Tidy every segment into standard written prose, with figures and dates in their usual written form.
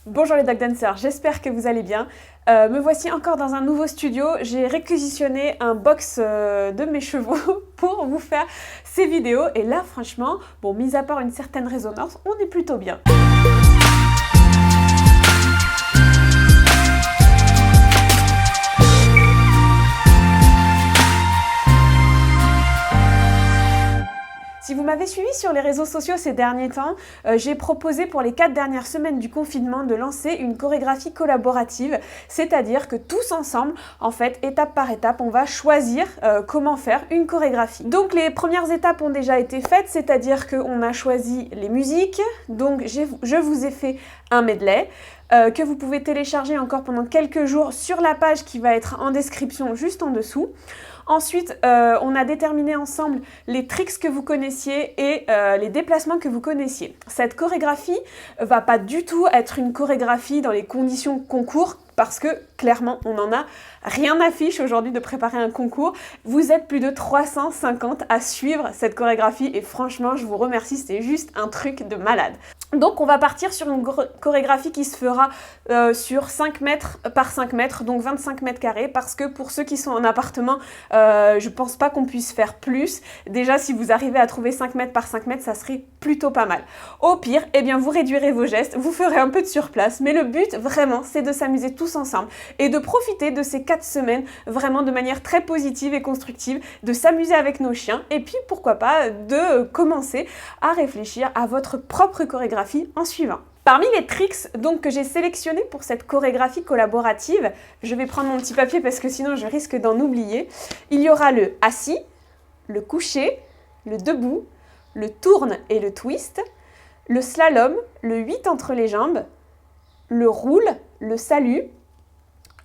Bonjour les Dog Dancers, j'espère que vous allez bien. Me voici encore dans un nouveau studio. J'ai réquisitionné un box de mes chevaux pour vous faire ces vidéos. Et là, franchement, bon, mis à part une certaine résonance, on est plutôt bien. Si vous m'avez suivi sur les réseaux sociaux ces derniers temps, j'ai proposé pour les 4 dernières semaines du confinement de lancer une chorégraphie collaborative, c'est-à-dire que tous ensemble, en fait, étape par étape, on va choisir comment faire une chorégraphie. Donc les premières étapes ont déjà été faites, c'est-à-dire qu'on a choisi les musiques, donc je vous ai fait un medley, que vous pouvez télécharger encore pendant quelques jours sur la page qui va être en description juste en dessous. Ensuite, on a déterminé ensemble les tricks que vous connaissiez et les déplacements que vous connaissiez. Cette chorégraphie va pas du tout être une chorégraphie dans les conditions concours parce que clairement, on n'en a rien à fiche aujourd'hui de préparer un concours. Vous êtes plus de 350 à suivre cette chorégraphie et franchement, je vous remercie, c'est juste un truc de malade. Donc on va partir sur une chorégraphie qui se fera sur 5 mètres par 5 mètres, donc 25 mètres carrés, parce que pour ceux qui sont en appartement, je pense pas qu'on puisse faire plus. Déjà, si vous arrivez à trouver 5 mètres par 5 mètres, ça serait plutôt pas mal. Au pire, eh bien, vous réduirez vos gestes, vous ferez un peu de surplace, mais le but, vraiment, c'est de s'amuser tous ensemble et de profiter de ces 4 semaines vraiment de manière très positive et constructive, de s'amuser avec nos chiens et puis pourquoi pas de commencer à réfléchir à votre propre chorégraphie en suivant. Parmi les tricks donc, que j'ai sélectionnés pour cette chorégraphie collaborative, je vais prendre mon petit papier parce que sinon je risque d'en oublier, il y aura le assis, le couché, le debout, le tourne et le twist, le slalom, le 8 entre les jambes, le roule, le salut,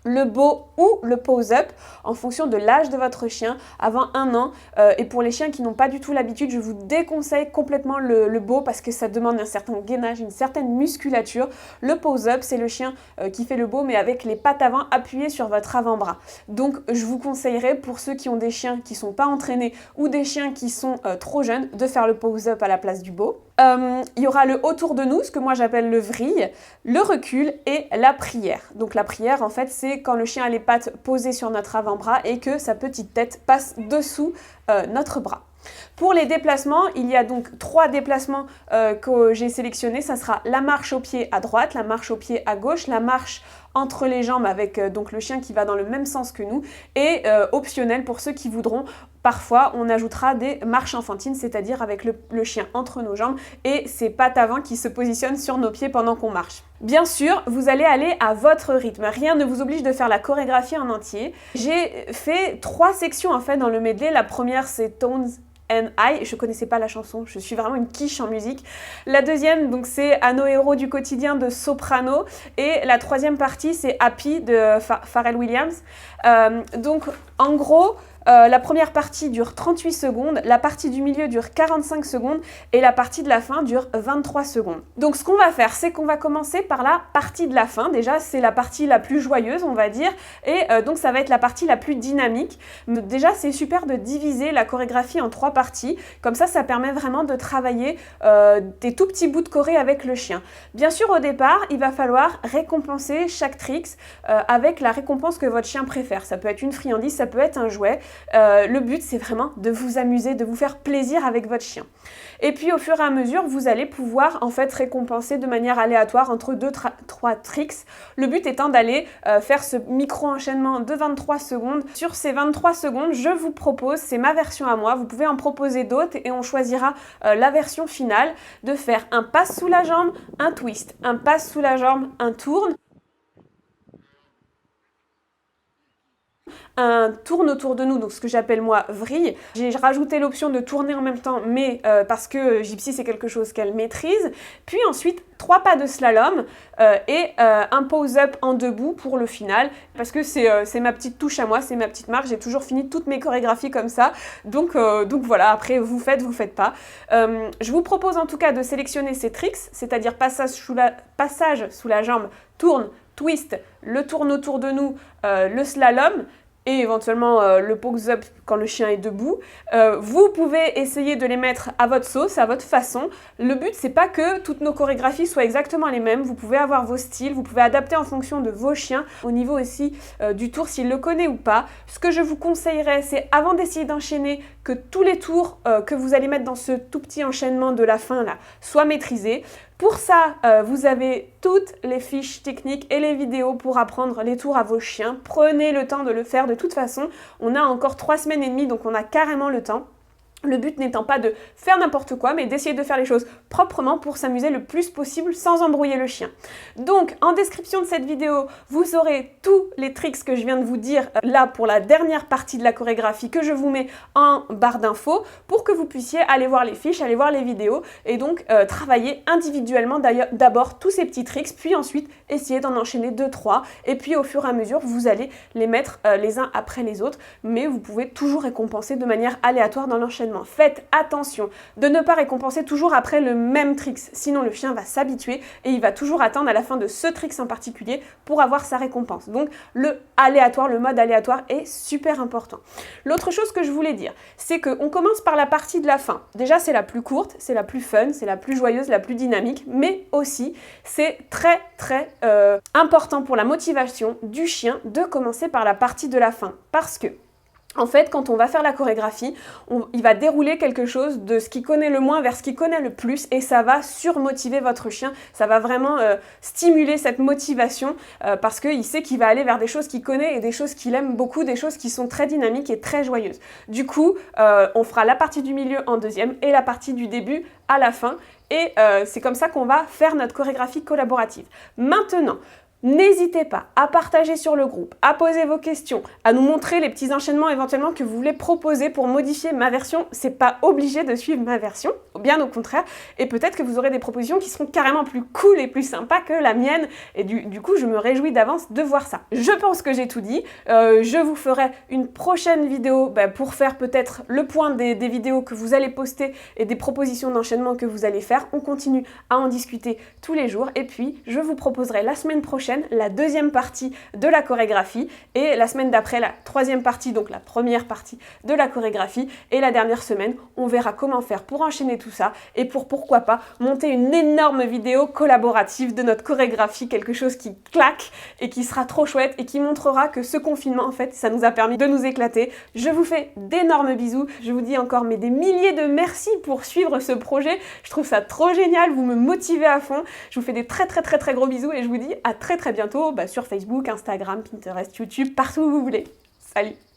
le bow ou le pose-up en fonction de l'âge de votre chien avant 1 an. Et pour les chiens qui n'ont pas du tout l'habitude, je vous déconseille complètement le bow parce que ça demande un certain gainage, une certaine musculature. Le pose-up, c'est le chien qui fait le bow mais avec les pattes avant appuyées sur votre avant-bras. Donc je vous conseillerais pour ceux qui ont des chiens qui ne sont pas entraînés ou des chiens qui sont trop jeunes de faire le pose-up à la place du bow. Il y aura le autour de nous, ce que moi j'appelle le vrille, le recul et la prière. Donc la prière en fait c'est quand le chien a les pattes posées sur notre avant-bras et que sa petite tête passe dessous notre bras. Pour les déplacements, il y a donc 3 déplacements que j'ai sélectionnés. Ça sera la marche au pied à droite, la marche au pied à gauche, la marche entre les jambes avec donc le chien qui va dans le même sens que nous et optionnel pour ceux qui voudront. Parfois, on ajoutera des marches enfantines, c'est-à-dire avec le chien entre nos jambes et ses pattes avant qui se positionnent sur nos pieds pendant qu'on marche. Bien sûr, vous allez aller à votre rythme. Rien ne vous oblige de faire la chorégraphie en entier. J'ai fait 3 sections en fait dans le medley. La première, c'est Tones and I, je connaissais pas la chanson, je suis vraiment une quiche en musique. La deuxième, donc c'est À nos héros du quotidien de Soprano. Et la troisième partie, c'est Happy de Pharrell Williams. Donc en gros, la première partie dure 38 secondes, la partie du milieu dure 45 secondes et la partie de la fin dure 23 secondes. Donc ce qu'on va faire, c'est qu'on va commencer par la partie de la fin. Déjà, c'est la partie la plus joyeuse, on va dire, et donc ça va être la partie la plus dynamique. Déjà, c'est super de diviser la chorégraphie en 3 parties. Comme ça permet vraiment de travailler des tout petits bouts de choré avec le chien. Bien sûr, au départ, il va falloir récompenser chaque tricks avec la récompense que votre chien préfère. Ça peut être une friandise, ça peut être un jouet. Le but, c'est vraiment de vous amuser, de vous faire plaisir avec votre chien. Et puis, au fur et à mesure, vous allez pouvoir en fait récompenser de manière aléatoire entre 2-3 tricks. Le but étant d'aller faire ce micro-enchaînement de 23 secondes. Sur ces 23 secondes, je vous propose, c'est ma version à moi, vous pouvez en proposer d'autres et on choisira la version finale de faire un passe sous la jambe, un twist, un passe sous la jambe, un tourne, un tourne autour de nous, donc ce que j'appelle moi vrille. J'ai rajouté l'option de tourner en même temps, mais parce que Gypsy c'est quelque chose qu'elle maîtrise. Puis ensuite 3 pas de slalom et un pose-up en debout pour le final, parce que c'est ma petite touche à moi, c'est ma petite marque. J'ai toujours fini toutes mes chorégraphies comme ça, donc voilà, après vous faites pas. Je vous propose en tout cas de sélectionner ces tricks, c'est-à-dire passage sous la jambe, tourne, twist, le tourne autour de nous, le slalom. et éventuellement le pose up quand le chien est debout. Vous pouvez essayer de les mettre à votre sauce, à votre façon. Le but, c'est pas que toutes nos chorégraphies soient exactement les mêmes. Vous pouvez avoir vos styles, vous pouvez adapter en fonction de vos chiens, au niveau aussi du tour, s'il le connaît ou pas. Ce que je vous conseillerais, c'est avant d'essayer d'enchaîner, que tous les tours que vous allez mettre dans ce tout petit enchaînement de la fin là soient maîtrisés. Pour ça, vous avez toutes les fiches techniques et les vidéos pour apprendre les tours à vos chiens. Prenez le temps de le faire. De toute façon, on a encore 3 semaines et demie, donc on a carrément le temps. Le but n'étant pas de faire n'importe quoi, mais d'essayer de faire les choses proprement pour s'amuser le plus possible sans embrouiller le chien. Donc, en description de cette vidéo, vous aurez tous les tricks que je viens de vous dire là pour la dernière partie de la chorégraphie que je vous mets en barre d'infos pour que vous puissiez aller voir les fiches, aller voir les vidéos et donc travailler individuellement d'abord tous ces petits tricks, puis ensuite essayer d'en enchaîner 2-3 et puis au fur et à mesure, vous allez les mettre les uns après les autres, mais vous pouvez toujours récompenser de manière aléatoire dans l'enchaînement. Faites attention de ne pas récompenser toujours après le même tricks, sinon le chien va s'habituer et il va toujours attendre à la fin de ce tricks en particulier pour avoir sa récompense. Donc le aléatoire, le mode aléatoire est super important. L'autre chose que je voulais dire, c'est qu'on commence par la partie de la fin. Déjà, c'est la plus courte, c'est la plus fun, c'est la plus joyeuse, la plus dynamique, mais aussi c'est très important pour la motivation du chien de commencer par la partie de la fin. Parce que en fait, quand on va faire la chorégraphie, il va dérouler quelque chose de ce qu'il connaît le moins vers ce qu'il connaît le plus et ça va surmotiver votre chien, ça va vraiment stimuler cette motivation parce qu'il sait qu'il va aller vers des choses qu'il connaît et des choses qu'il aime beaucoup, des choses qui sont très dynamiques et très joyeuses. Du coup, on fera la partie du milieu en deuxième et la partie du début à la fin et c'est comme ça qu'on va faire notre chorégraphie collaborative. Maintenant, n'hésitez pas à partager sur le groupe, à poser vos questions, à nous montrer les petits enchaînements éventuellement que vous voulez proposer pour modifier ma version. C'est pas obligé de suivre ma version, bien au contraire. Et peut-être que vous aurez des propositions qui seront carrément plus cool et plus sympas que la mienne. Et du coup, je me réjouis d'avance de voir ça. Je pense que j'ai tout dit. Je vous ferai une prochaine vidéo pour faire peut-être le point des vidéos que vous allez poster et des propositions d'enchaînement que vous allez faire. On continue à en discuter tous les jours. Et puis, je vous proposerai la semaine prochaine la deuxième partie de la chorégraphie et la semaine d'après la troisième partie, donc la première partie de la chorégraphie et la dernière semaine, on verra comment faire pour enchaîner tout ça et pour pourquoi pas monter une énorme vidéo collaborative de notre chorégraphie, quelque chose qui claque et qui sera trop chouette et qui montrera que ce confinement en fait ça nous a permis de nous éclater. Je vous fais d'énormes bisous, je vous dis encore mais des milliers de merci pour suivre ce projet, je trouve ça trop génial, vous me motivez à fond, je vous fais des très gros bisous et je vous dis à très bientôt sur Facebook, Instagram, Pinterest, YouTube, partout où vous voulez. Salut!